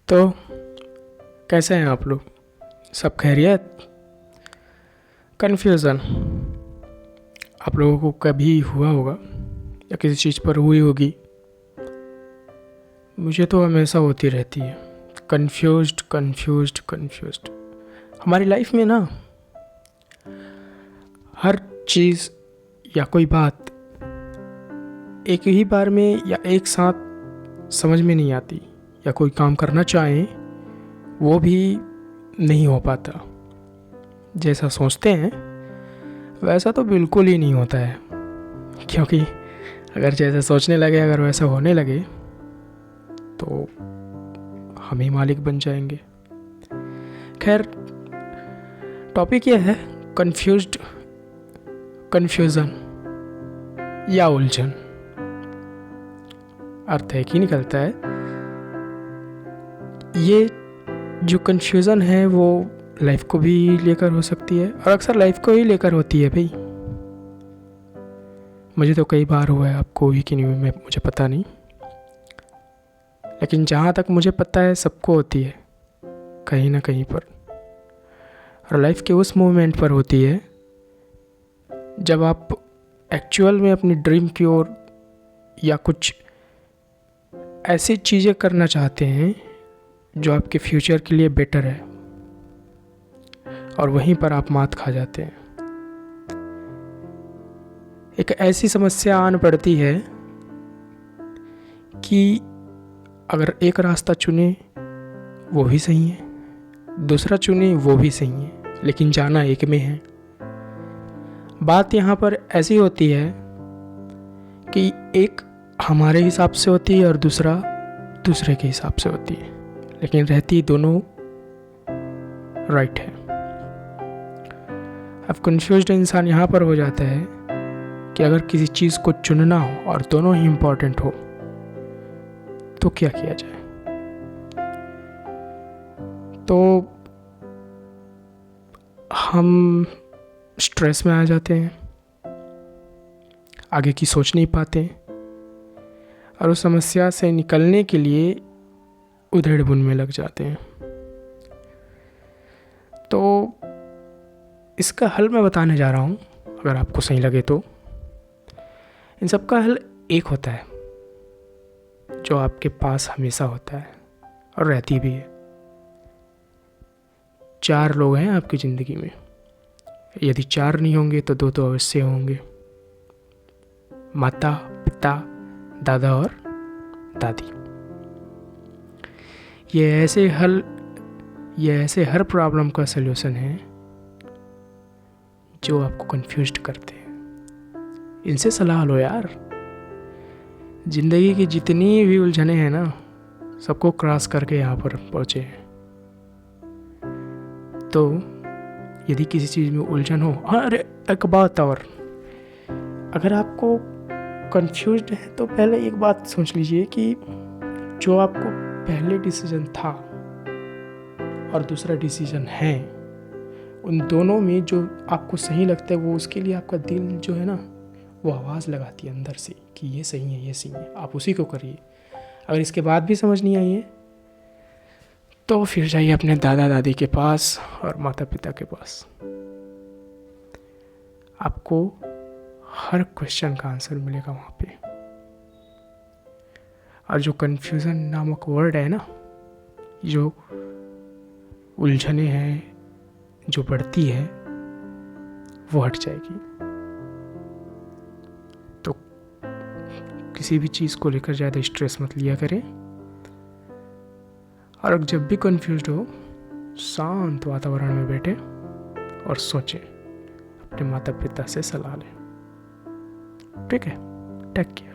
तो कैसे हैं आप लोग? सब खैरियत? कन्फ्यूज़न आप लोगों को कभी हुआ होगा या किसी चीज़ पर हुई होगी? मुझे तो हमेशा होती रहती है। Confused confused confused. हमारी लाइफ में ना हर चीज़ या कोई बात एक ही बार में या एक साथ समझ में नहीं आती, या कोई काम करना चाहें वो भी नहीं हो पाता। जैसा सोचते हैं वैसा तो बिल्कुल ही नहीं होता है, क्योंकि अगर जैसा सोचने लगे अगर वैसा होने लगे तो हम ही मालिक बन जाएंगे। खैर, टॉपिक ये है कन्फ्यूज्ड कन्फ्यूज़न या उलझन। अर्थ एक ही निकलता है। ये जो कन्फ्यूज़न है वो लाइफ को भी लेकर हो सकती है, और अक्सर लाइफ को ही लेकर होती है भाई। मुझे तो कई बार हुआ है, आपको हुई कि नहीं मैं मुझे पता नहीं, लेकिन जहाँ तक मुझे पता है सबको होती है कहीं ना कहीं पर। और लाइफ के उस मोमेंट पर होती है जब आप एक्चुअल में अपनी ड्रीम की ओर या कुछ ऐसी चीज़ें करना चाहते हैं जो आपके फ्यूचर के लिए बेटर है, और वहीं पर आप मात खा जाते हैं। एक ऐसी समस्या आन पड़ती है कि अगर एक रास्ता चुने वो भी सही है, दूसरा चुने वो भी सही है, लेकिन जाना एक में है। बात यहाँ पर ऐसी होती है कि एक हमारे हिसाब से होती है और दूसरा दूसरे के हिसाब से होती है, लेकिन रहती दोनों राइट है। अब कन्फ्यूज्ड इंसान यहाँ पर हो जाता है कि अगर किसी चीज़ को चुनना हो और दोनों ही इम्पोर्टेंट हो तो क्या किया जाए। तो हम स्ट्रेस में आ जाते हैं, आगे की सोच नहीं पाते, और उस समस्या से निकलने के लिए उधेड़-बुन में लग जाते हैं। तो इसका हल मैं बताने जा रहा हूँ, अगर आपको सही लगे तो। इन सब का हल एक होता है जो आपके पास हमेशा होता है और रहती भी है। 4 लोग हैं आपकी ज़िंदगी में, यदि 4 नहीं होंगे तो 2 तो अवश्य होंगे। माता, पिता, दादा और दादी। ये ऐसे हर प्रॉब्लम का सलूशन है जो आपको कन्फ्यूज्ड करते हैं। इनसे सलाह लो यार। ज़िंदगी की जितनी भी उलझने हैं ना, सबको क्रॉस करके यहाँ पर पहुँचे हैं। तो यदि किसी चीज़ में उलझन हो, अरे एक बात और, अगर आपको कन्फ्यूज्ड है तो पहले एक बात सोच लीजिए कि जो आपको पहले डिसीजन था और दूसरा डिसीजन है, उन दोनों में जो आपको सही लगता है वो, उसके लिए आपका दिल जो है ना वो आवाज़ लगाती है अंदर से कि ये सही है, ये सही है, आप उसी को करिए। अगर इसके बाद भी समझ नहीं आई है तो फिर जाइए अपने दादा दादी के पास और माता पिता के पास। आपको हर क्वेश्चन का आंसर मिलेगा वहाँ पे। और जो कन्फ्यूज़न नामक वर्ड है ना, जो उलझने हैं जो बढ़ती है वो हट जाएगी। तो किसी भी चीज़ को लेकर ज़्यादा स्ट्रेस मत लिया करें, और जब भी कन्फ्यूज्ड हो शांत वातावरण में बैठे और सोचें, अपने माता पिता से सलाह लें। ठीक है? Take care.